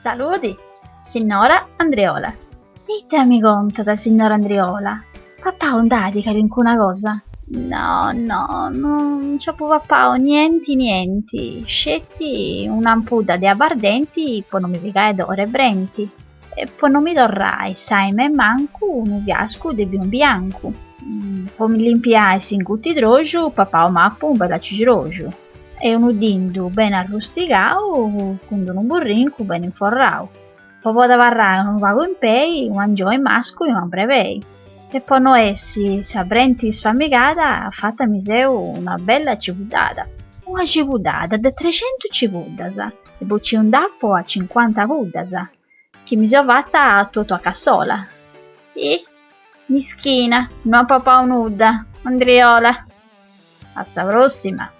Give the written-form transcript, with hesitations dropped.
Saluti, signora Andriola. Ditemi conto da signora Andriola. Papà non dica una cosa? No, non c'è più papà, niente. Scetti un'ampuda di abbardenti, poi non mi pigai d'ore brenti. E poi non mi dorrai, sai me manco un viasco di un bianco. Poi mi limpiai sin cutti drogiu, papà o mappo un bella cigrogiu. E un udindu ben arrustigau, con un burrinco ben inforrau. Poi da varrai un vago in pei, un angioi masco e un brevei. E poi no essi, sabrenti sfamigata, fatta miseu una bella cibudada. Una cibudada de 300 cibudasa, e bucci un dappo a 50 budasa, che mi fatta tutto a cassola. Mischina, non papà un'udda, Andriola. Alla prossima!